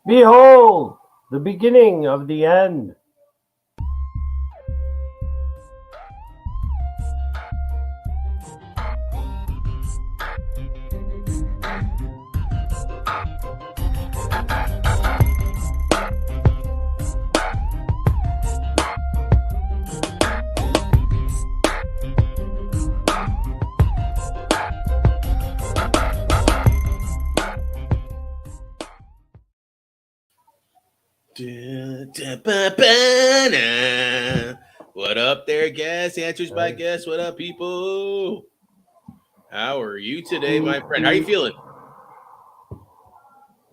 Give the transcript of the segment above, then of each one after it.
Behold, the beginning of the end. What up there, guest? Answers by guest. What up, people? How are you today, my friend? How are you feeling?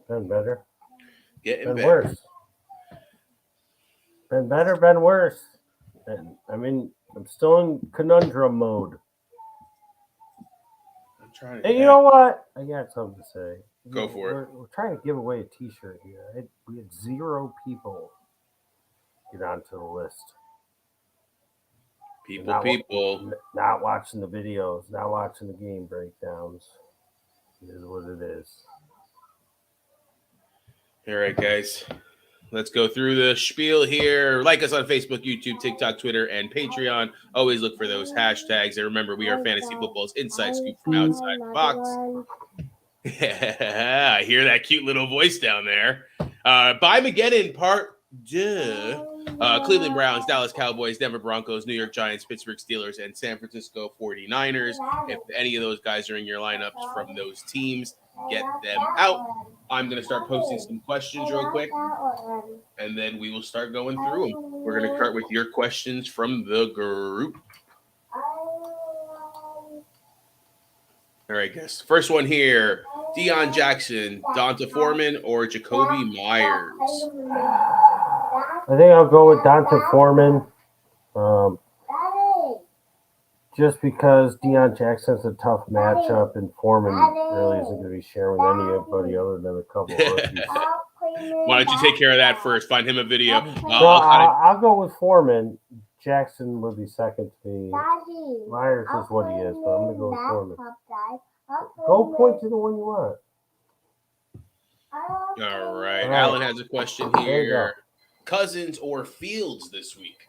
Been better. Getting Been better. worse. Been better, been worse. And I'm still in conundrum mode. I'm trying And to you know what? I got something to say. Go for it. We're trying to give away a T-shirt here. We had 0 people get onto the list. People. Not watching the videos, not watching the game breakdowns. It is what it is. All right, guys. Let's go through the spiel here. Like us on Facebook, YouTube, TikTok, Twitter, and Patreon. Always look for those hashtags. And remember, we are Fantasy Football's inside scoop from outside the box. Yeah, I hear that cute little voice down there. By Mageddon, part 2. Cleveland Browns, Dallas Cowboys, Denver Broncos, New York Giants, Pittsburgh Steelers, and San Francisco 49ers. If any of those guys are in your lineups from those teams, get them out. I'm going to start posting some questions real quick, and then we will start going through them. We're going to start with your questions from the group. All right, guys. First one here. Deion Jackson, Donta Foreman, or Jacoby Myers? I think I'll go with Donta Foreman. Just because Deion Jackson's a tough matchup and Foreman really isn't going to be sharing with anybody other than a couple of rookies. Why don't you take care of that first? Find him a video. I'll go with Foreman. Jackson would be second to me. Myers is what he is, but I'm going to go with Foreman. Go point to the one you want. All right. Alan has a question here. Cousins or Fields this week?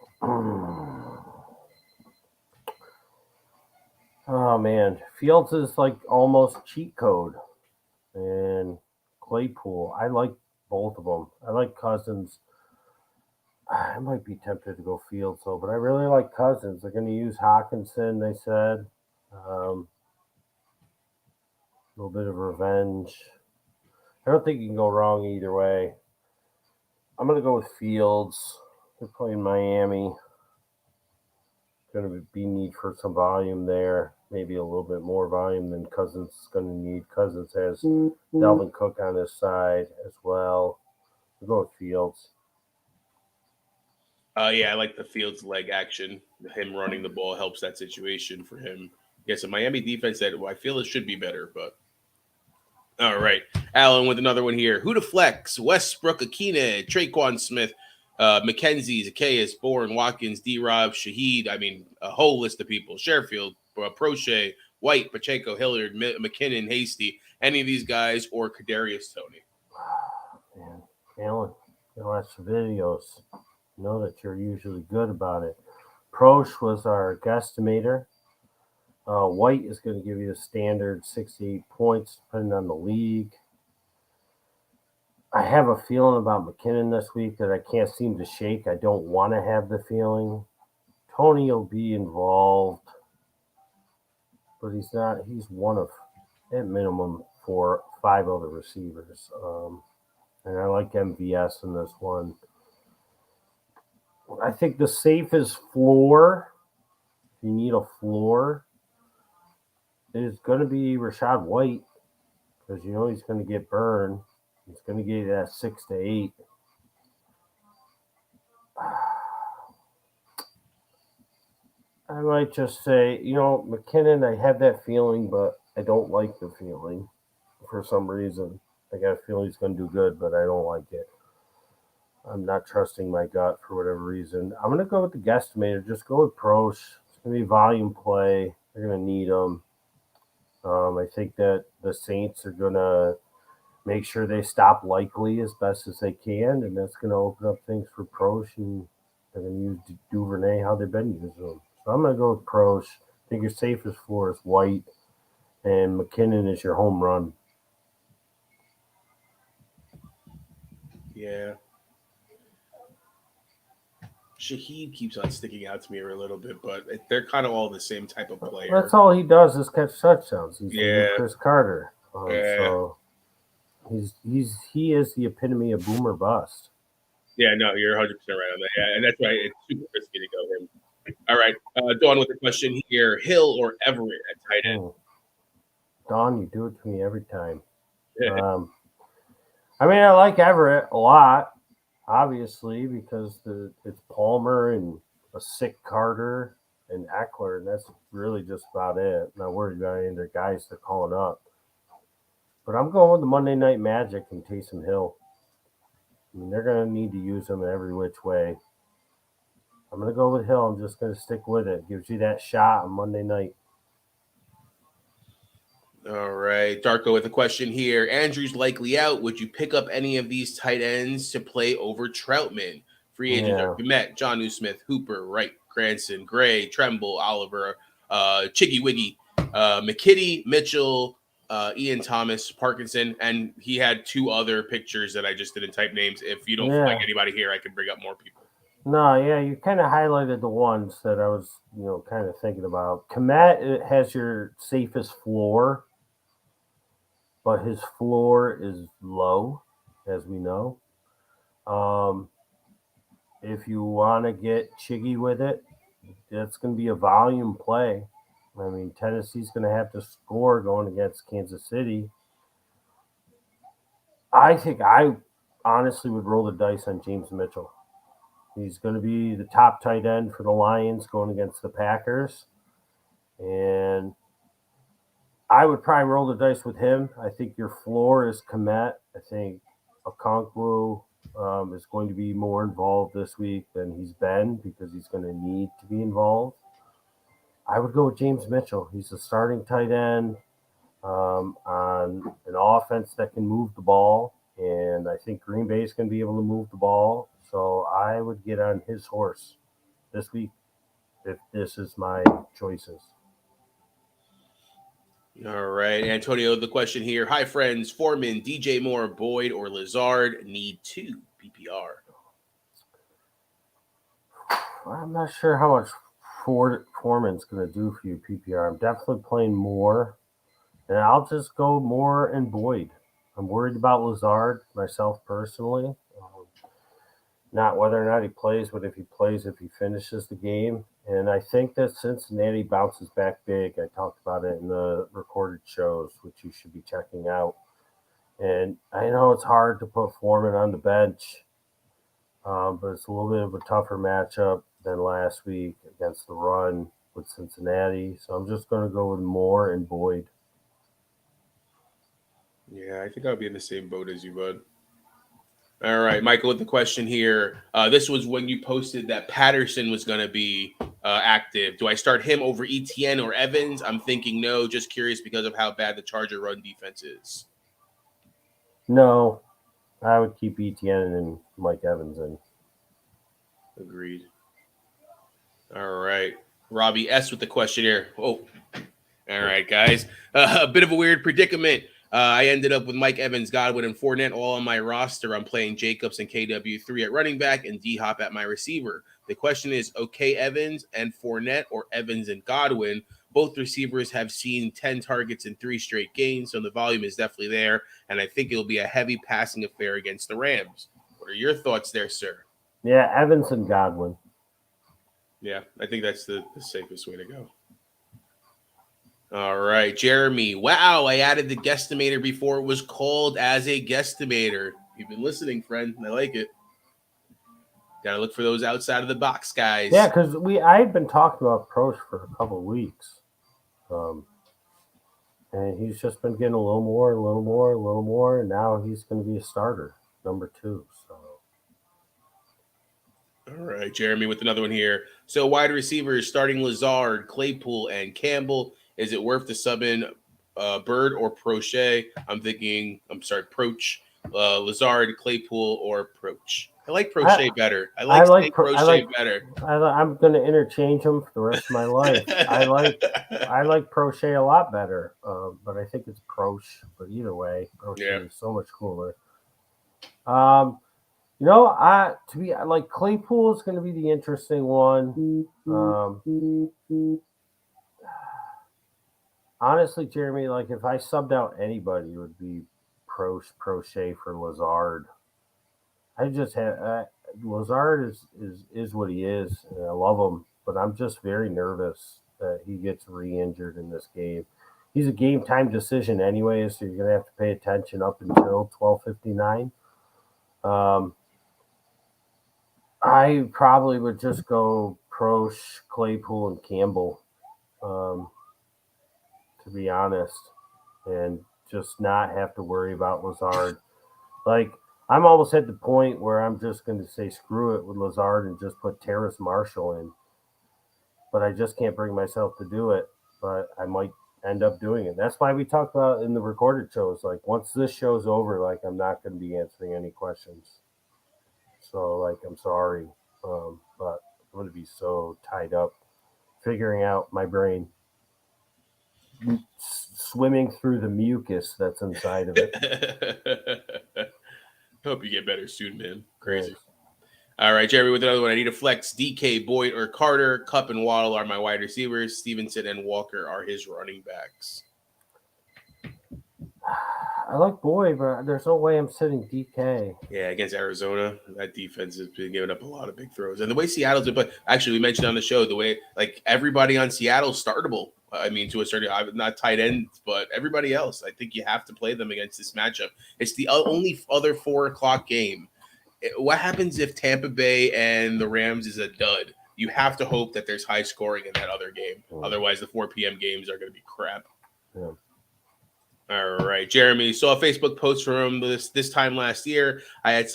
Oh, man. Fields is like almost cheat code. And Claypool. I like both of them. I like Cousins. I might be tempted to go Fields, though, but I really like Cousins. They're going to use Hawkinson, they said. A little bit of revenge. I don't think you can go wrong either way. I'm going to go with Fields. They're playing Miami. Going to be need for some volume there. Maybe a little bit more volume than Cousins is going to need. Cousins has Dalvin Cook on his side as well. We'll go with Fields. Yeah, I like the Fields leg action. Him running the ball helps that situation for him. Yes, a Miami defense that I feel it should be better, but all right. Alan with another one here. Who to flex? Westbrook, Akina, Traquan Smith, McKenzie, Zacchaeus, Bourne, Watkins, D-Rob, Shaheed. I mean, a whole list of people. Sherfield, Prochet, White, Pacheco, Hilliard, McKinnon, Hasty. Any of these guys or Kadarius Toney? Man, Alan, you watch the videos. You know that you're usually good about it. Proche was our guesstimator. White is going to give you the standard 68 points, depending on the league. I have a feeling about McKinnon this week that I can't seem to shake. I don't want to have the feeling. Toney will be involved, but he's not. He's one of, at minimum, 4, 5 other receivers. And I like MVS in this one. I think the safest floor, if you need a floor, is going to be Rachaad White, because you know he's going to get burned. He's going to get that 6 to 8. I might just say, McKinnon, I have that feeling, but I don't like the feeling for some reason. I got a feeling he's going to do good, but I don't like it. I'm not trusting my gut for whatever reason. I'm going to go with the guesstimator. Just go with Proche. It's going to be volume play. They're going to need him. I think that the Saints are going to make sure they stop Likely as best as they can, and that's going to open up things for Prosh, and they're going to use Duvernay how they've been using them. So I'm going to go with Prosh. I think your safest floor is White, and McKinnon is your home run. Yeah. Shaheed keeps on sticking out to me a little bit, but they're kind of all the same type of player. That's all he does is catch touchdowns. He's the Yeah. new Chris Carter. Yeah. So he is the epitome of boomer bust. Yeah, no, you're 100% right on that. Yeah, and that's why it's super risky to go him. All right, Dawn with a question here: Hill or Everett at tight end? Dawn, you do it to me every time. I mean, I like Everett a lot, obviously, because it's Palmer and a sick Carter and Eckler, and that's really just about it. Not worried about any of the guys they're calling up. But I'm going with the Monday Night Magic and Taysom Hill. I mean, they're going to need to use him in every which way. I'm going to go with Hill. I'm just going to stick with it. Gives you that shot on Monday night. All right. Darko with a question here. Andrew's likely out. Would you pick up any of these tight ends to play over Troutman? Free agents are Komet, Jonnu Smith, Hooper, Wright, Granson, Gray, Tremble, Oliver, Chicky Wiggy, McKitty, Mitchell, Ian Thomas, Parkinson, and he had 2 other pictures that I just didn't type names. If you don't find anybody here, I can bring up more people. No, yeah, you kind of highlighted the ones that I was, kind of thinking about. Komet has your safest floor, but his floor is low, as we know. If you want to get Chiggy with it, that's going to be a volume play. I mean, Tennessee's going to have to score going against Kansas City. I think I honestly would roll the dice on James Mitchell. He's going to be the top tight end for the Lions going against the Packers. And I would probably roll the dice with him. I think your floor is Komet. I think Okonkwo is going to be more involved this week than he's been because he's going to need to be involved. I would go with James Mitchell. He's a starting tight end on an offense that can move the ball. And I think Green Bay is going to be able to move the ball. So I would get on his horse this week if this is my choices. All right. Antonio, the question here. Hi, friends. Foreman, DJ Moore, Boyd, or Lazard need 2 PPR? I'm not sure how much Foreman's going to do for you PPR. I'm definitely playing Moore. And I'll just go Moore and Boyd. I'm worried about Lazard myself personally. Not whether or not he plays, but if he plays, if he finishes the game. And I think that Cincinnati bounces back big. I talked about it in the recorded shows, which you should be checking out. And I know it's hard to put Foreman on the bench, but it's a little bit of a tougher matchup than last week against the run with Cincinnati. So I'm just going to go with Moore and Boyd. Yeah, I think I'll be in the same boat as you, bud. All right, Michael with the question here. This was when you posted that Patterson was going to be active. Do I start him over Etienne or Evans? I'm thinking no, just curious because of how bad the Charger run defense is. No, I would keep Etienne and Mike Evans in. Agreed. All right. Robbie S. with the question here. Oh, all right, guys. A bit of a weird predicament. I ended up with Mike Evans, Godwin, and Fournette all on my roster. I'm playing Jacobs and KW3 at running back and D-Hop at my receiver. The question is, okay, Evans and Fournette or Evans and Godwin? Both receivers have seen 10 targets in 3 straight games, so the volume is definitely there, and I think it'll be a heavy passing affair against the Rams. What are your thoughts there, sir? Yeah, Evans and Godwin. Yeah, I think that's the safest way to go. All right, Jeremy. Wow, I added the guesstimator before it was called as a guesstimator. You've been listening, friend. I like it. Got to look for those outside of the box guys. Yeah, because I had been talking about Prosh for a couple of weeks. And he's just been getting a little more, and now he's going to be a starter, number 2. So. All right, Jeremy with another one here. So wide receivers starting Lazard, Claypool, and Campbell. Is it worth the sub in Bird or Proche. Proch, Lazard, Claypool, or Proch. I like Proche better. I like Proche better. I'm going to interchange them for the rest of my life. I like Proche a lot better, but I think it's Proch. But either way, Proche is so much cooler. To be like Claypool is going to be the interesting one. Honestly, Jeremy, like if I subbed out anybody, it would be Proche for Lazard. I just have Lazard is what he is, and I love him, but I'm just very nervous that he gets re-injured in this game. He's a game time decision anyway, so you're gonna have to pay attention up until 12:59. I probably would just go Proche, Claypool, and Campbell, to be honest, and just not have to worry about Lazard. Like, I'm almost at the point where I'm just going to say screw it with Lazard and just put Terrace Marshall in. But I just can't bring myself to do it. But I might end up doing it. That's why we talked about in the recorded shows. Like, once this show's over, like, I'm not going to be answering any questions. So, like, I'm sorry. But I'm going to be so tied up figuring out my brain. Swimming through the mucus that's inside of it. Hope you get better soon, man. Crazy. Thanks. All right, Jeremy, with another one. I need to flex. DK, Boyd, or Carter. Kupp and Waddle are my wide receivers. Stevenson and Walker are his running backs. I like Boyd, but there's no way I'm sitting DK. Yeah, against Arizona, that defense has been giving up a lot of big throws. And the way Seattle's been, but actually, we mentioned on the show the way like everybody on Seattle's startable. I mean, to a certain, not tight ends, but everybody else. I think you have to play them against this matchup. It's the only other 4:00 game. What happens if Tampa Bay and the Rams is a dud? You have to hope that there's high scoring in that other game. Otherwise, the 4 p.m. games are going to be crap. Yeah. All right, Jeremy. Saw a Facebook post from this time last year. I had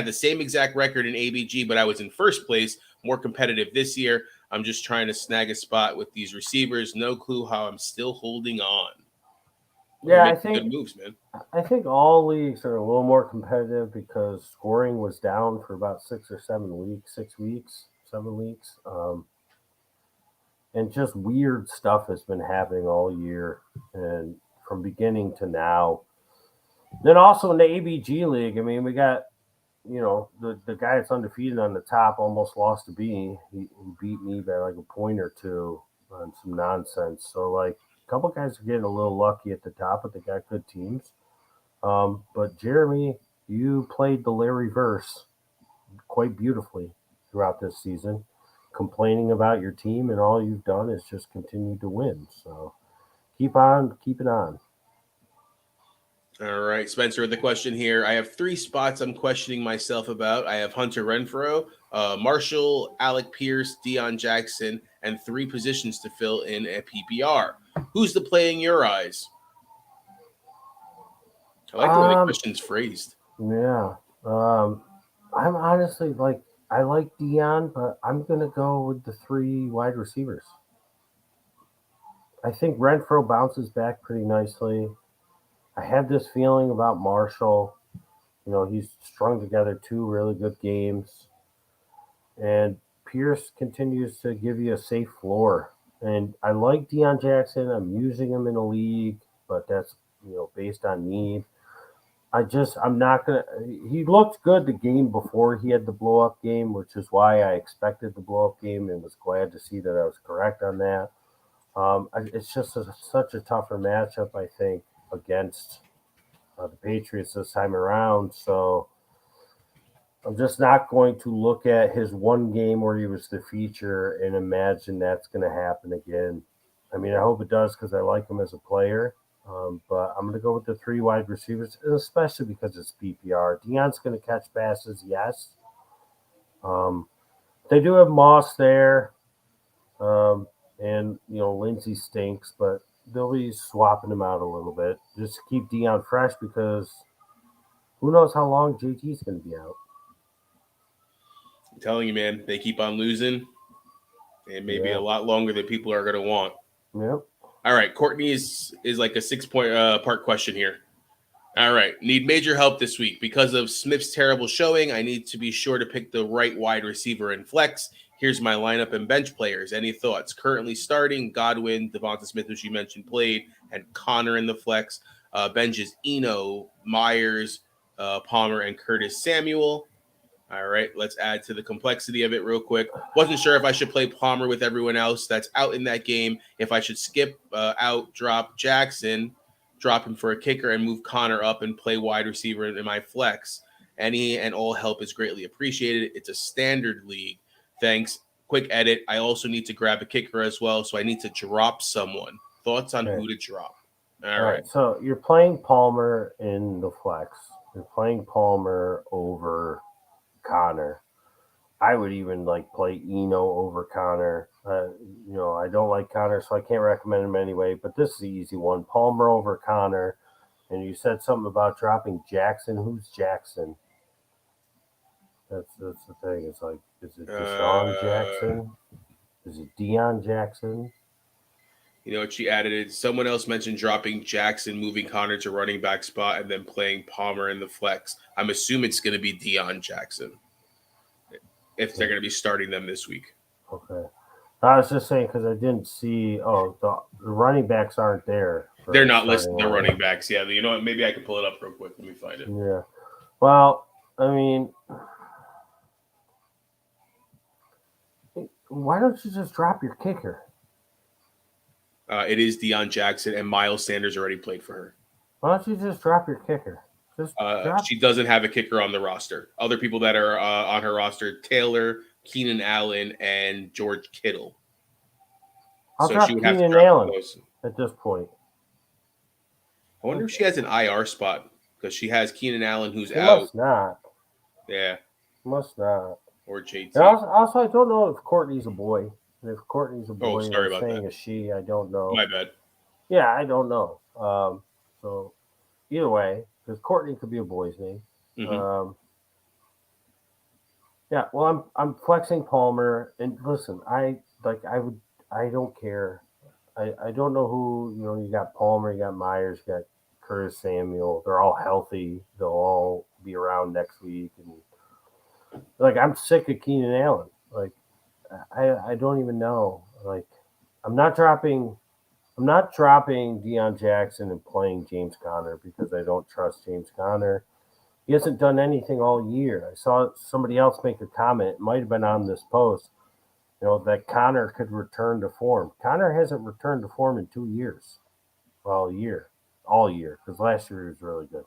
the same exact record in ABG, but I was in first place. More competitive this year. I'm just trying to snag a spot with these receivers. No clue how I'm still holding on. Yeah, I think good moves, man. I think all leagues are a little more competitive because scoring was down for about 6 or 7 weeks, 7 weeks. And just weird stuff has been happening all year and from beginning to now. Then also in the ABG league, I mean, we got, the guy that's undefeated on the top almost lost to me. He beat me by like a point or two on some nonsense. So, like, a couple guys are getting a little lucky at the top, but they got good teams. But Jeremy, you played the Larry verse quite beautifully throughout this season, complaining about your team, and all you've done is just continue to win. So keep it on. All right, Spencer, the question here. I have 3 spots I'm questioning myself about. I have Hunter Renfrow, Marshall, Alec Pierce, Deion Jackson, and 3 positions to fill in a PPR. Who's the play in your eyes? I like the way the question's phrased. Yeah. I'm honestly I like Deion, but I'm going to go with the 3 wide receivers. I think Renfrow bounces back pretty nicely. I have this feeling about Marshall. He's strung together 2 really good games. And Pierce continues to give you a safe floor. And I like Deion Jackson. I'm using him in a league, but that's, based on need. I'm not going to – he looked good the game before he had the blow-up game, which is why I expected the blow-up game and was glad to see that I was correct on that. It's just such a tougher matchup, I think, against the Patriots this time around. So I'm just not going to look at his one game where he was the feature and imagine that's going to happen again. I mean, I hope it does because I like him as a player. But I'm going to go with the 3 wide receivers, especially because it's PPR. Deion's going to catch passes, yes. They do have Moss there. And, Lindsey stinks, but they'll be swapping him out a little bit just to keep Deion fresh because who knows how long JT's going to be out. I'm telling you, man, they keep on losing and maybe a lot longer than people are going to want. Yep. All right, Courtney is like a 6-point part question here. All right, need major help this week because of Smith's terrible showing. I need to be sure to pick the right wide receiver in flex. Here's my lineup and bench players. Any thoughts? Currently starting Godwin, Devonta Smith, which you mentioned played, and Connor in the flex. Bench is Eno, Myers, Palmer, and Curtis Samuel. All right, let's add to the complexity of it real quick. Wasn't sure if I should play Palmer with everyone else that's out in that game. If I should skip out, drop Jackson, drop him for a kicker, and move Connor up and play wide receiver in my flex. Any and all help is greatly appreciated. It's a standard league. Thanks. Quick edit. I also need to grab a kicker as well, so I need to drop someone. Thoughts on who to drop? All right. So you're playing Palmer in the flex. You're playing Palmer over Connor. I would even play Eno over Connor. I don't like Connor, so I can't recommend him anyway. But this is the easy one: Palmer over Connor. And you said something about dropping Jackson. Who's Jackson? That's the thing. It's like, is it Deshaun Jackson? Is it Deion Jackson? You know what she added? Someone else mentioned dropping Jackson, moving Connor to running back spot, and then playing Palmer in the flex. I'm assuming it's going to be Deion Jackson if they're going to be starting them this week. Okay. I was just saying because I didn't see. The running backs aren't there. They're not listed. The running backs. Yeah. You know what? Maybe I can pull it up real quick. Let me find it. Yeah. Well, I mean, why don't you just drop your kicker? It is Deion Jackson, and Miles Sanders already played for her. Why don't you just drop your kicker? She doesn't have a kicker on the roster. Other people that are on her roster: Taylor, Keenan Allen, and George Kittle. I'll drop Keenan Allen at this point. I wonder if she has an IR spot because she has Keenan Allen who's out. Must not. Yeah. Must not. Or JT. And also, I don't know if Courtney's a boy. And if Courtney's a boy, sorry about saying that. a she, I don't know. My bad. Yeah, I don't know. So either way, because Courtney could be a boy's name. Mm-hmm. Yeah, well, I'm flexing Palmer, and listen, I don't care. I don't know who, you got Palmer, you got Myers, you got Curtis Samuel. They're all healthy. They'll all be around next week, and I'm sick of Keenan Allen. I don't even know. I'm not dropping Deion Jackson and playing James Conner because I don't trust James Conner. He hasn't done anything all year. I saw somebody else make a comment. It might have been on this post, that Connor could return to form. Connor hasn't returned to form in 2 years. Well, all year, because last year he was really good.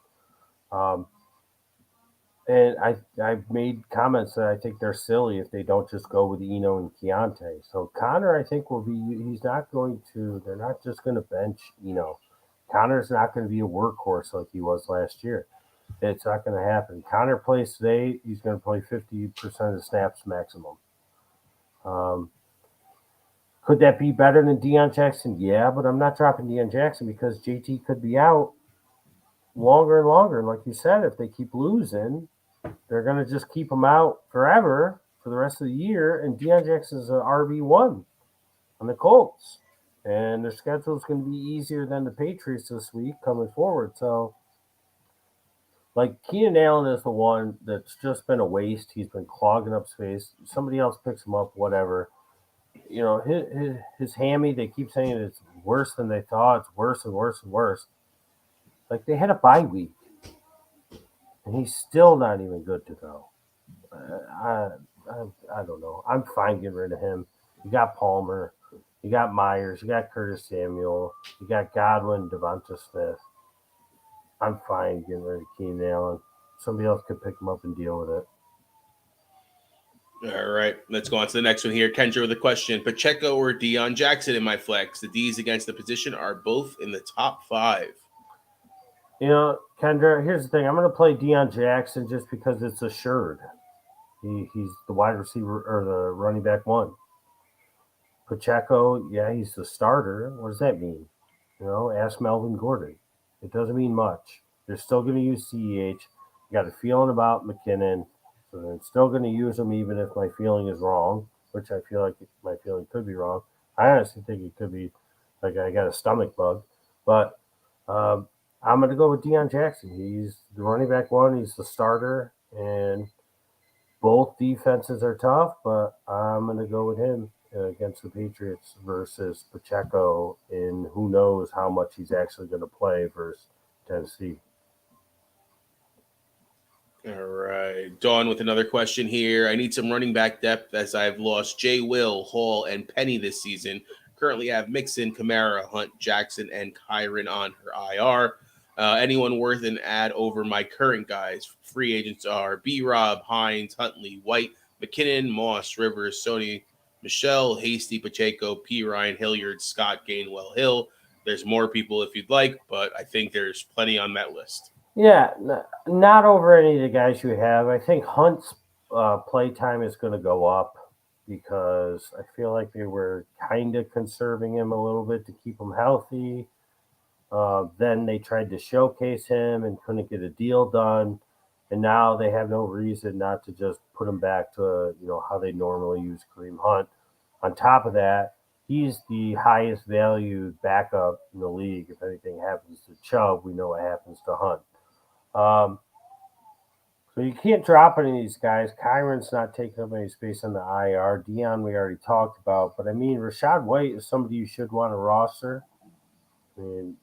And I've made comments that I think they're silly if they don't just go with Eno and Keontae. So Connor, I think they're not just going to bench Eno. Connor's not going to be a workhorse like he was last year. It's not going to happen. Connor plays today. He's going to play 50% of the snaps maximum. Could that be better than Deion Jackson? Yeah, but I'm not dropping Deion Jackson because JT could be out longer and longer. And like you said, if they keep losing, they're going to just keep him out forever for the rest of the year. And Deion Jackson's an RB1 on the Colts. And their schedule is going to be easier than the Patriots this week coming forward. So, Keenan Allen is the one that's just been a waste. He's been clogging up space. Somebody else picks him up, whatever. His hammy, they keep saying it's worse than they thought. It's worse and worse and worse. They had a bye week. And he's still not even good to go. I don't know. I'm fine getting rid of him. You got Palmer. You got Myers. You got Curtis Samuel. You got Godwin, Devonta Smith. I'm fine getting rid of Keenan Allen. Somebody else could pick him up and deal with it. All right. Let's go on to the next one here. Kendra with a question. Pacheco or Deion Jackson in my flex? The D's against the position are both in the top 5. Kendra, here's the thing. I'm going to play Deion Jackson just because it's assured. He's the wide receiver or the running back 1. Pacheco, yeah, he's the starter. What does that mean? Ask Melvin Gordon. It doesn't mean much. They're still going to use CEH. You got a feeling about McKinnon, so they're still going to use him even if my feeling is wrong, which I feel like my feeling could be wrong. I honestly think it could be like I got a stomach bug. But I'm going to go with Deion Jackson. He's the running back one. He's the starter, and both defenses are tough. But I'm going to go with him against the Patriots versus Pacheco, and who knows how much he's actually going to play versus Tennessee. All right. Dawn with another question here. I need some running back depth as I've lost Jay Will, Hall, and Penny this season. Currently have Mixon, Kamara, Hunt, Jackson, and Kyron on her IR. Anyone worth an ad over my current guys? Free agents are B Rob, Hines, Huntley, White, McKinnon, Moss, Rivers, Sony, Michelle, Hasty, Pacheco, P. Ryan, Hilliard, Scott, Gainwell, Hill. There's more people if you'd like, but I think there's plenty on that list. Yeah, not over any of the guys you have. I think Hunt's play time is going to go up because I feel like they were kind of conserving him a little bit to keep him healthy. Then they tried to showcase him and couldn't get a deal done, and now they have no reason not to just put him back to how they normally use Kareem Hunt. On top of that, he's the highest valued backup in the league. If anything happens to Chubb, we know what happens to Hunt. Um, so you can't drop any of these guys. Kyron's not taking up any space on the IR. Dion we already talked about, but I mean Rachaad White is somebody you should want to roster. I mean,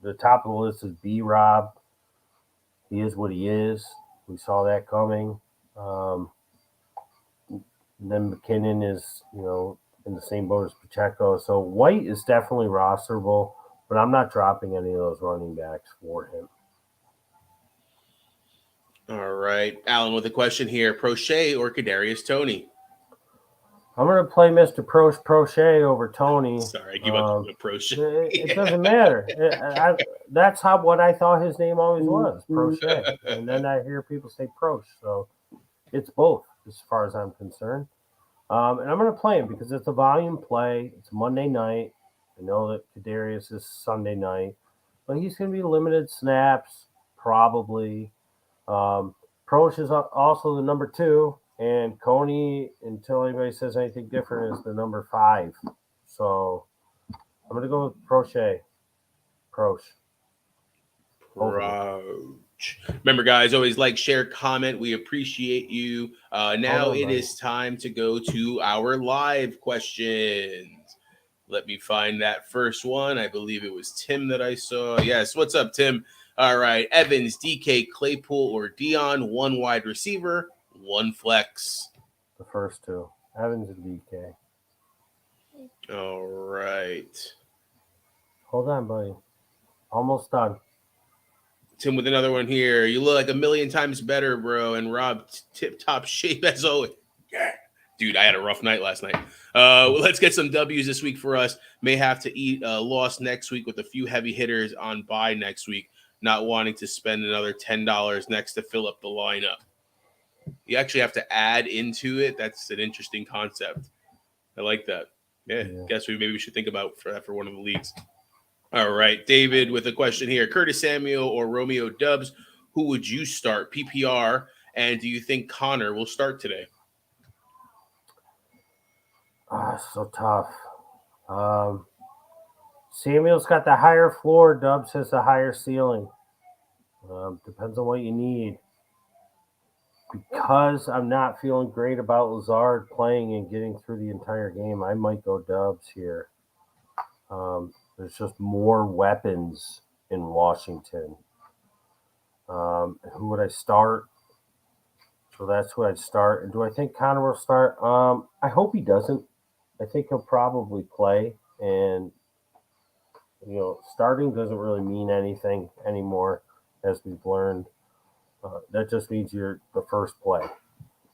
the top of the list is B Rob. He is what he is. We saw that coming. Then McKinnon is in the same boat as Pacheco. So White is definitely rosterable, but I'm not dropping any of those running backs for him. All right. Alan with a question here. Prochet or Kadarius Toney? I'm going to play Mr. Prochet over Tony. Sorry, I give up the Prochet. It doesn't matter. That's what I thought his name always was, Prochet. And then I hear people say Proch. So it's both as far as I'm concerned. And I'm going to play him because it's a volume play. It's Monday night. I know that Kadarius is Sunday night. But he's going to be limited snaps, probably. Proch is also the number 2, and Coney, until anybody says anything different, is the number 5. So I'm going to go with Prochet. Proch. Remember, guys, always like, share, comment. We appreciate you. Now it is time to go to our live questions. Let me find that first one. I believe it was Tim that I saw. Yes. What's up, Tim? All right. Evans, DK, Claypool, or Dion, 1 wide receiver, 1 flex. The first 2. Evans and DK. All right. Hold on, buddy. Almost done. Tim with another one here. You look like a million times better, bro. And Rob, tip-top shape as always. Yeah. Dude, I had a rough night last night. Let's get some W's this week for us. May have to eat a loss next week with a few heavy hitters on bye next week. Not wanting to spend another $10 next to fill up the lineup. You actually have to add into it. That's an interesting concept. I like that. Yeah. Guess maybe we should think about for one of the leagues. All right. David with a question here. Curtis Samuel or Romeo Doubs, who would you start? PPR. And do you think Connor will start today? So tough. Samuel's got the higher floor. Doubs has the higher ceiling. Depends on what you need. Because I'm not feeling great about Lazard playing and getting through the entire game, I might go Doubs here. There's just more weapons in Washington. Who would I start? So that's who I'd start. And do I think Connor will start? I hope he doesn't. I think he'll probably play. And, starting doesn't really mean anything anymore, as we've learned. That just means you're the first play.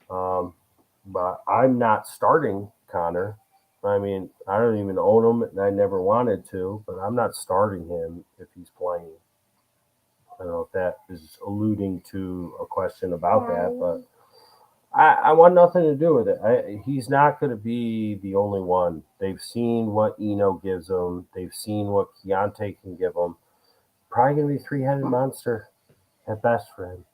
But I'm not starting Connor. I mean, I don't even own him, and I never wanted to, but I'm not starting him if he's playing. I don't know if that is alluding to a question about that, but I want nothing to do with it. He's not going to be the only one. They've seen what Eno gives them. They've seen what Keontae can give them. Probably going to be a 3-headed monster at best for him.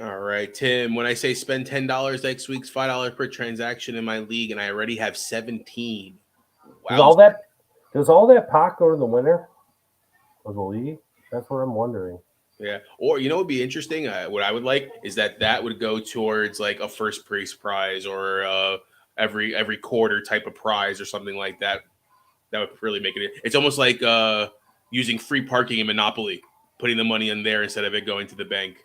All right, Tim. When I say spend $10 next week's $5 per transaction in my league, and I already have 17. Does all that pot go to the winner of the league? That's what I'm wondering. Yeah, or you know, what would be interesting. What I would like is that would go towards like a first place prize or every quarter type of prize or something like that. That would really make it. It's almost like using free parking in Monopoly, putting the money in there instead of it going to the bank.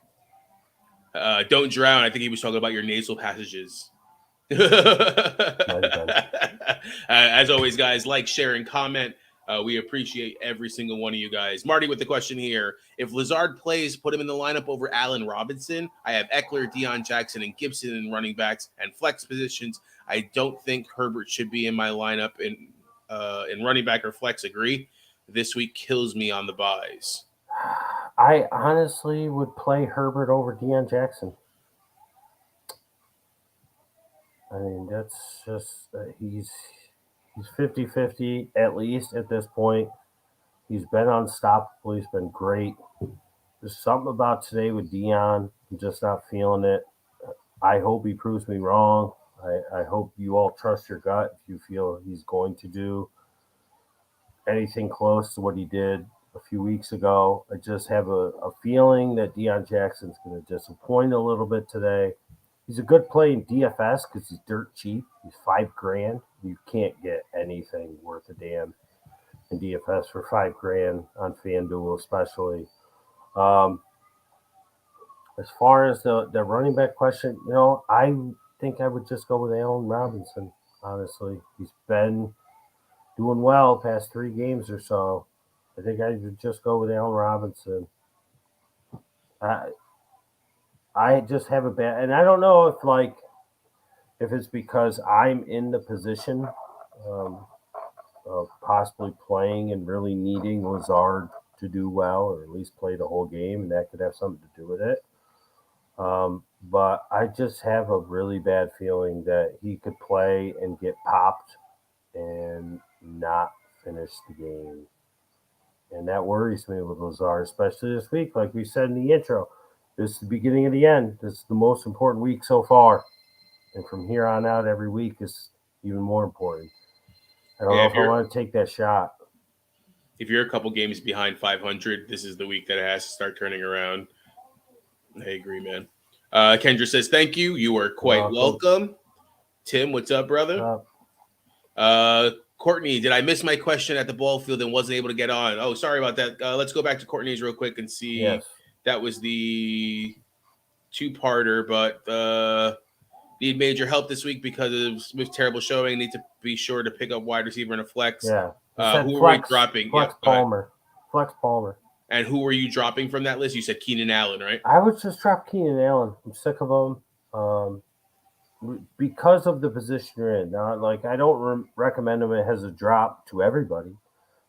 Don't drown. I think he was talking about your nasal passages. As always, guys, like, share, and comment. We appreciate every single one of you guys. Marty with the question here. If Lazard plays, put him in the lineup over Allen Robinson. I have Eckler, Deion Jackson, and Gibson in running backs and flex positions. I don't think Herbert should be in my lineup in running back or flex. Agree. This week kills me on the buys. I honestly would play Herbert over Deion Jackson. I mean, that's just he's 50-50 at least at this point. He's been unstoppable. He's been great. There's something about today with Deion. I'm just not feeling it. I hope he proves me wrong. I hope you all trust your gut if you feel he's going to do anything close to what he did a few weeks ago. I just have a feeling that Deion Jackson's going to disappoint a little bit today. He's a good play in DFS because he's dirt cheap. He's $5,000. You can't get anything worth a damn in DFS for $5,000 on FanDuel, especially. As far as the running back question, I think I would just go with Allen Robinson. Honestly, he's been doing well past 3 games or so. I think I would just go with Allen Robinson. I just have a bad, and I don't know if it's because I'm in the position of possibly playing and really needing Lazard to do well, or at least play the whole game, and that could have something to do with it. But I just have a really bad feeling that he could play and get popped and not finish the game. And that worries me with Lazard, especially this week. Like we said in the intro, this is the beginning of the end. This is the most important week so far. And from here on out, every week is even more important. I don't know if I want to take that shot. If you're a couple games behind 500, this is the week that it has to start turning around. I agree, man. Kendra says, thank you. You are quite welcome. Tim, what's up, brother? Courtney, did I miss my question at the ball field and wasn't able to get on? Oh, sorry about that. Let's go back to Courtney's real quick and see. Yes. That was the 2-parter, but need major help this week because of Smith's terrible showing. Need to be sure to pick up wide receiver in a flex. Yeah. Who were you dropping? Flex Palmer. Flex Palmer. And who were you dropping from that list? You said Keenan Allen, right? I would just drop Keenan Allen. I'm sick of him. Because of the position you're in. Now, I don't recommend him as a drop to everybody,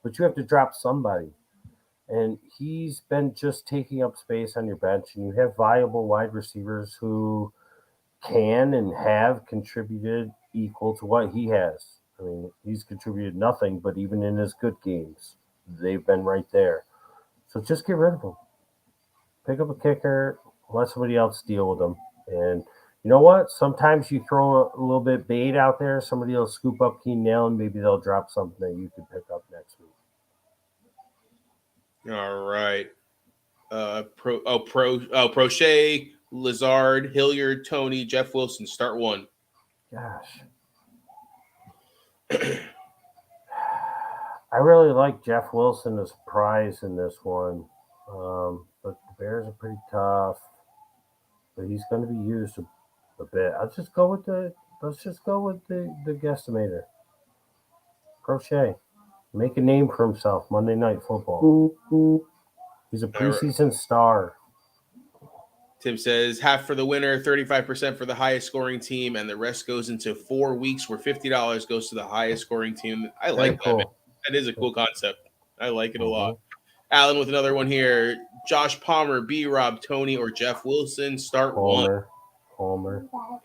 but you have to drop somebody. And he's been just taking up space on your bench, and you have viable wide receivers who can and have contributed equal to what he has. I mean, he's contributed nothing, but even in his good games, they've been right there. So just get rid of him. Pick up a kicker, let somebody else deal with him. And you know what? Sometimes you throw a little bit bait out there. Somebody will scoop up Keenan Allen. Maybe they'll drop something that you can pick up next week. All right. Prochet, Lazard, Hilliard, Tony, Jeff Wilson. Start one. Gosh. I really like Jeff Wilson as a prize in this one. But the Bears are pretty tough. But he's going to be used a bit. Let's just go with the guesstimator. Prochet. Make a name for himself. Monday Night Football. He's a preseason star. Tim says half for the winner, 35% for the highest scoring team, and the rest goes into 4 weeks where $50 goes to the highest scoring team. I like that. Man. That is a cool concept. I like it a lot. Alan with another one here. Josh Palmer, B-Rob, Tony, or Jeff Wilson. Start Palmer.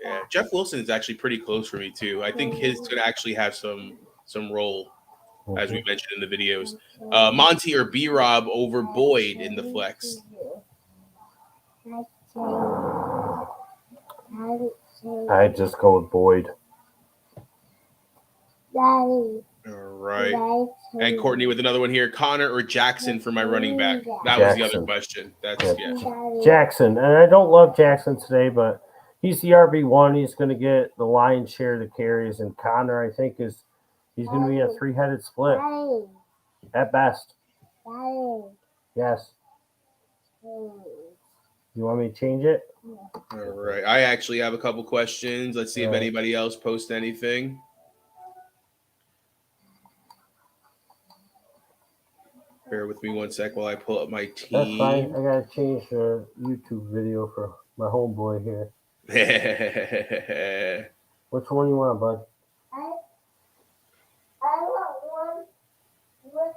Yeah, Jeff Wilson is actually pretty close for me too. I think his could actually have some role, as we mentioned in the videos. Monty or B-Rob over Boyd in the flex. I'd just go with Boyd. All All right. And Courtney with another one here. Connor or Jackson for my running back? That was the other Jackson. question. That's Jackson. And I don't love Jackson today, but he's the RB1. He's going to get the lion's share of the carries. And Connor, I think, he's going to be a three-headed split at best. Yes. You want me to change it? All right. I actually have a couple questions. Let's see if anybody else posts anything. Bear with me one sec while I pull up my team. That's fine. I got to change the YouTube video for my homeboy here. Which one you want, bud? I want one with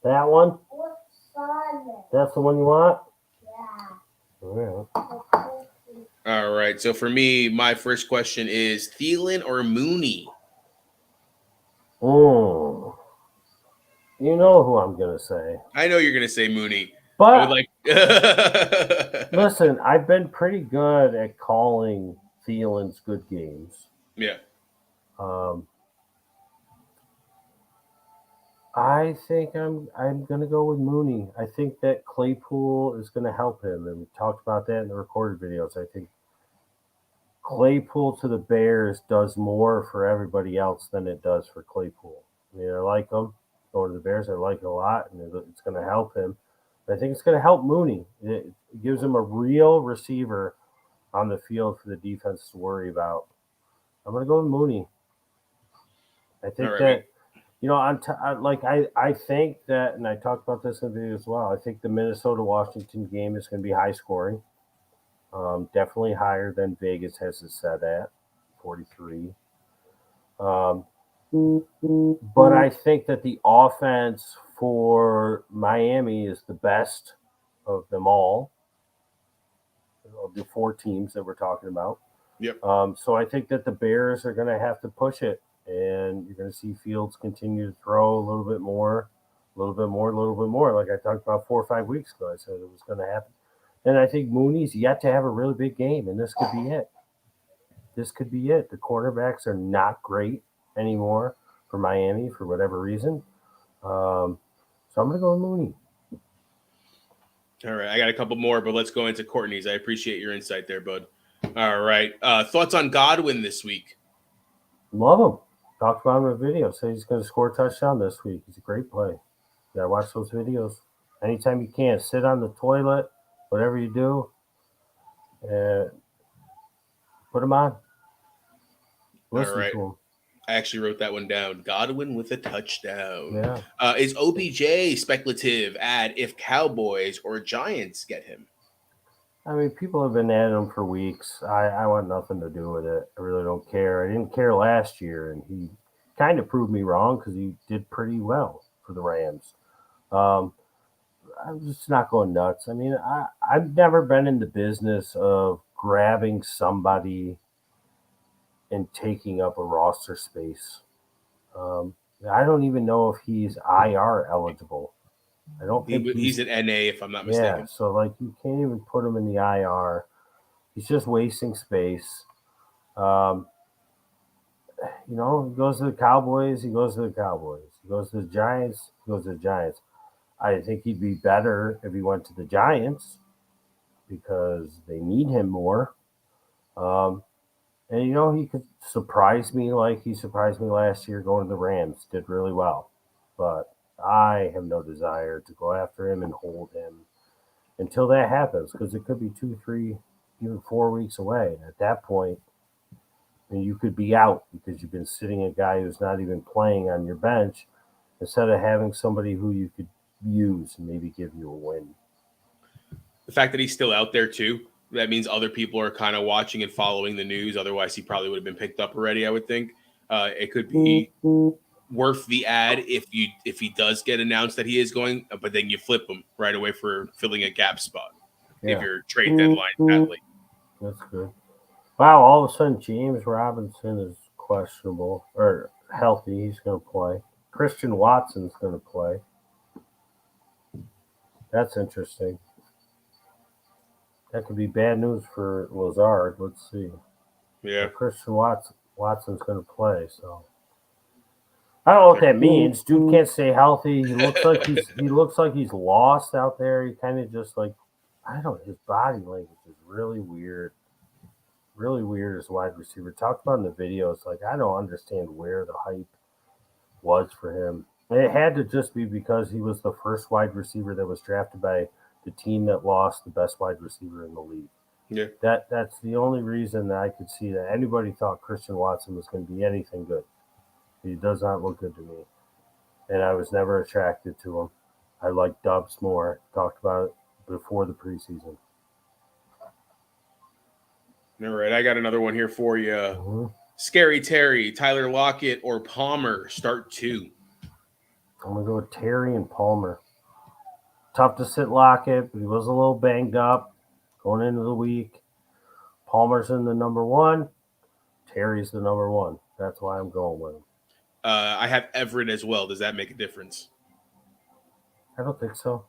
That one? Simon. That's the one you want? Yeah. All All right. So for me, my first question is Thielen or Mooney? You know who I'm going to say. I know you're going to say Mooney. But listen, I've been pretty good at calling Thielen's good games. Yeah. I think I'm going to go with Mooney. I think that Claypool is going to help him, and we talked about that in the recorded videos. I think Claypool to the Bears does more for everybody else than it does for Claypool. I mean, I like him. Going to the Bears, I like it a lot, and it's going to help him. But I think it's going to help Mooney. It gives him a real receiver on the field for the defense to worry about. I'm going to go with Mooney. I think that, I think that, and I talked about this in the video as well, I think the Minnesota-Washington game is going to be high scoring. Definitely higher than Vegas has it set at, 43. But I think that the offense for Miami is the best of them all, of the four teams that we're talking about. Yep. So I think that the Bears are going to have to push it, and you're going to see Fields continue to throw a little bit more. Like I talked about 4 or 5 weeks ago, I said it was going to happen. And I think Mooney's yet to have a really big game, and this could be it. The cornerbacks are not great anymore for Miami for whatever reason. So I'm going to go with Mooney. All right. I got a couple more, but let's go into Courtney's. I appreciate your insight there, bud. All right. Thoughts on Godwin this week? Love him. Talked about him in a video. Said he's going to score a touchdown this week. He's a great play. You got to watch those videos. Anytime you can, sit on the toilet, whatever you do, put him on. Listen to him. I actually wrote that one down. Godwin with a touchdown. Yeah. Is OBJ speculative ad if Cowboys or Giants get him? I mean, people have been at him for weeks. I want nothing to do with it. I really don't care. I didn't care last year, and he kind of proved me wrong because he did pretty well for the Rams. I'm just not going nuts. I mean, I've never been in the business of grabbing somebody and taking up a roster space. I don't even know if he's IR eligible. I don't think he's an NA, if I'm not mistaken. Yeah, so like you can't even put him in the IR. He's just wasting space. He goes to the Cowboys. He goes to the Cowboys. He goes to the Giants. He goes to the Giants. I think he'd be better if he went to the Giants because they need him more. And, he could surprise me like he surprised me last year going to the Rams. Did really well. But I have no desire to go after him and hold him until that happens because it could be 2, 3, even 4 weeks away. At that point, you could be out because you've been sitting a guy who's not even playing on your bench instead of having somebody who you could use and maybe give you a win. The fact that he's still out there too, that means other people are kind of watching and following the news. Otherwise, he probably would have been picked up already, I would think. It could be worth the ad if he does get announced that he is going, but then you flip him right away for filling a gap spot if your trade deadline that late. That's good. Wow, all of a sudden James Robinson is questionable or healthy. He's going to play. Christian Watson's going to play. That's interesting. That could be bad news for Lazard. Let's see. Yeah. Christian Watson's going to play. So I don't know what that means. Dude can't stay healthy. He looks like he's lost out there. He kind of just like, I don't know, his body language is really weird. Really weird as a wide receiver. Talked about in the videos, like I don't understand where the hype was for him. It had to just be because he was the first wide receiver that was drafted by the team that lost the best wide receiver in the league. Yeah. That's the only reason that I could see that anybody thought Christian Watson was going to be anything good. He does not look good to me. And I was never attracted to him. I like Dubs more. Talked about it before the preseason. All right, I got another one here for you. Mm-hmm. Scary Terry, Tyler Lockett, or Palmer, start 2. I'm going to go with Terry and Palmer. Tough to sit Lockett, but he was a little banged up going into the week. Palmer's in the number 1. Terry's the number 1. That's why I'm going with him. I have Everett as well. Does that make a difference? I don't think so.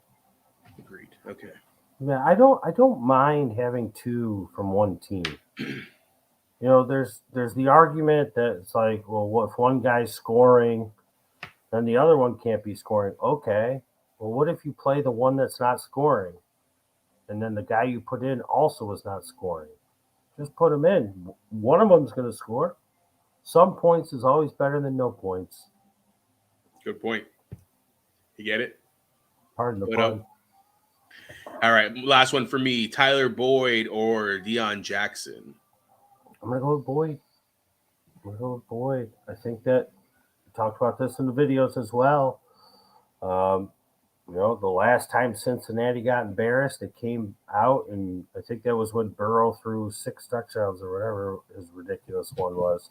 Agreed. Okay. Yeah, I don't mind having 2 from one team. You know, there's the argument that it's like, well, what if one guy's scoring, then the other one can't be scoring? Okay. Well, what if you play the one that's not scoring, and then the guy you put in also is not scoring? Just put him in. One of them's going to score. Some points is always better than no points. Good point. You get it? Pardon the pun. All right, last one for me. Tyler Boyd or Deion Jackson? I'm going to go with Boyd. I think that we talked about this in the videos as well. You know, the last time Cincinnati got embarrassed, they came out, and I think that was when Burrow threw 6 touchdowns or whatever his ridiculous one was.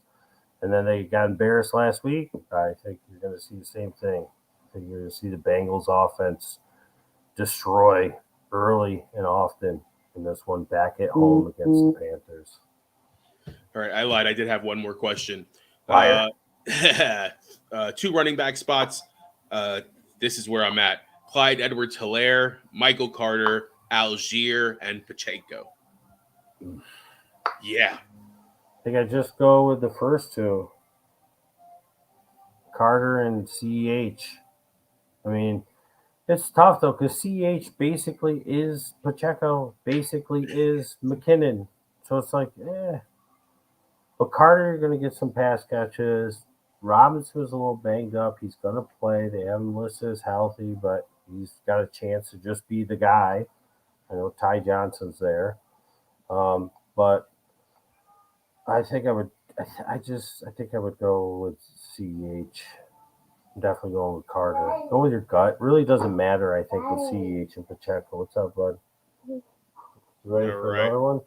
And then they got embarrassed last week. I think you're going to see the same thing. I think you're going to see the Bengals offense destroy early and often in this one back at home against the Panthers. All right, I lied. I did have one more question. 2 running back spots. This is where I'm at. Clyde Edwards-Helaire, Michael Carter, Algier, and Pacheco. Yeah. I think I just go with the first 2. Carter and CEH. I mean, it's tough, though, because CEH basically is Pacheco, basically is McKinnon. So it's like, But Carter, you're going to get some pass catches. Robinson was a little banged up. He's going to play. They have him listed as healthy, but he's got a chance to just be the guy. I know Ty Johnson's there. But I think I would go with CEH. I'm definitely going with Carter. Go with your gut. Really doesn't matter, I think, with CEH and Pacheco. What's up, bud? You ready for another one?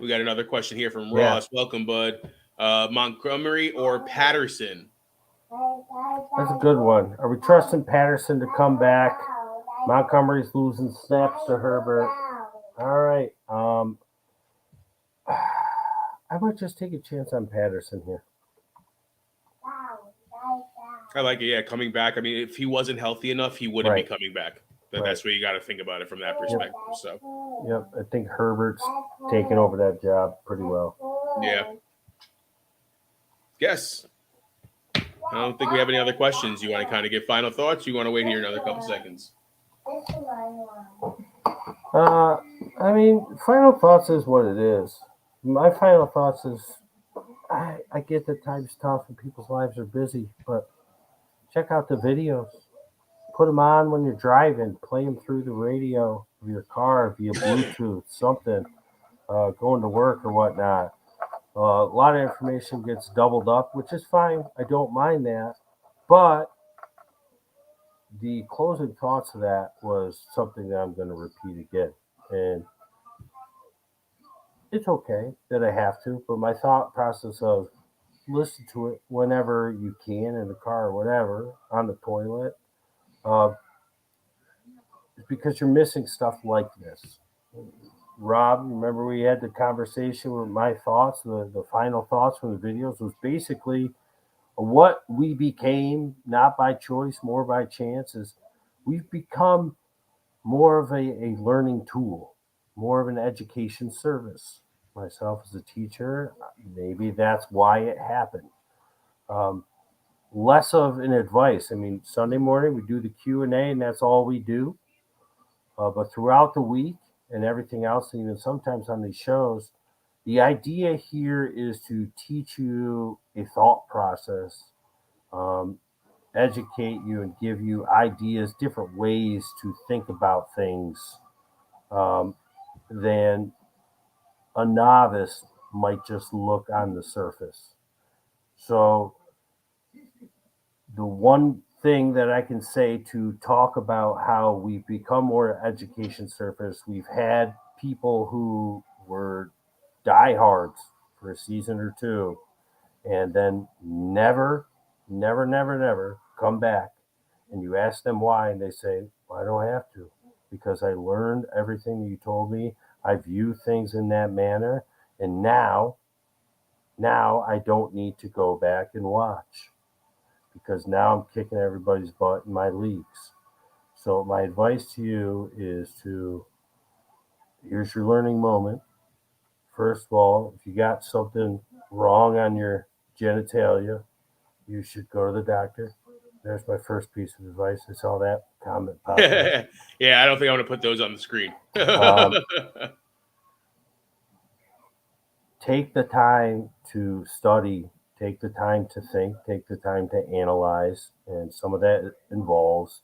We got another question here from Ross. Welcome, bud. Montgomery or Patterson? That's a good one. Are we trusting Patterson to come back? Montgomery's losing snaps to Herbert. All right. I might just take a chance on Patterson here. I like it. Yeah, coming back. I mean, if he wasn't healthy enough, he wouldn't be coming back. That's where you got to think about it from that perspective. So, I think Herbert's taking over that job pretty well. Yeah. Yes. I don't think we have any other questions. You want to kind of give final thoughts? You want to wait here another couple seconds? I mean, final thoughts is what it is. My final thoughts is I get that time's tough and people's lives are busy, but check out the videos. Put them on when you're driving. Play them through the radio of your car via Bluetooth, something, going to work or whatnot. A lot of information gets doubled up, which is fine. I don't mind that. But the closing thoughts of that was something that I'm going to repeat again. And it's okay that I have to, but my thought process of listen to it whenever you can in the car or whatever, on the toilet, is because you're missing stuff like this. Rob, remember we had the conversation with my thoughts, the final thoughts from the videos was basically what we became, not by choice, more by chance, is we've become more of a learning tool, more of an education service. Myself as a teacher, maybe that's why it happened. less of an advice. I mean, Sunday morning we do the Q&A, and that's all we do. But throughout the week and everything else, and even sometimes on these shows, the idea here is to teach you a thought process, um, educate you, and give you ideas, different ways to think about things um, than a novice might just look on the surface. So, the one thing that I can say to talk about how we've become more education surface, we've had people who were diehards for a season or two and then never come back. And you ask them why, and they say, well, I don't have to because I learned everything you told me. I view things in that manner. And now I don't need to go back and watch because now I'm kicking everybody's butt in my leagues. So my advice to you is to here's your learning moment. First of all, if you got something wrong on your genitalia, you should go to the doctor. There's my first piece of advice. I saw that comment pop up. Yeah, I don't think I want to put those on the screen. Take the time to study, take the time to think, take the time to analyze, and some of that involves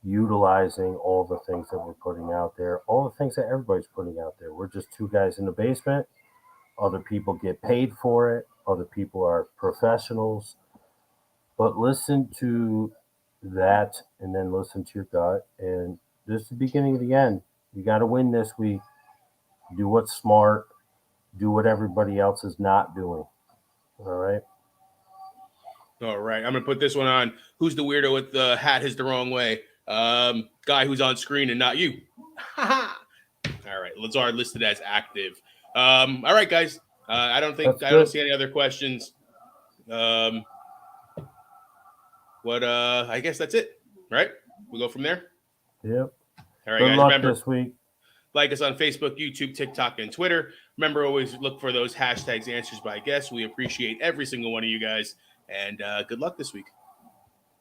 utilizing all the things that we're putting out there, all the things that everybody's putting out there. We're just two guys in the basement. Other people get paid for it. Other people are professionals. But listen to that and then listen to your gut. And this is the beginning of the end. You got to win this week. Do what's smart. Do what everybody else is not doing. All right. All right. I'm going to put this one on. Who's the weirdo with the hat is the wrong way? Guy who's on screen and not you. All right. Lazard listed as active. All right, guys. I don't see any other questions. I guess that's it. Right? We go from there. Yep. All right, Good guys. luck Remember, this week. like us on Facebook, YouTube, TikTok, and Twitter. Remember, always look for those hashtags answers by guests. We appreciate every single one of you guys. And good luck this week.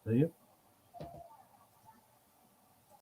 See you.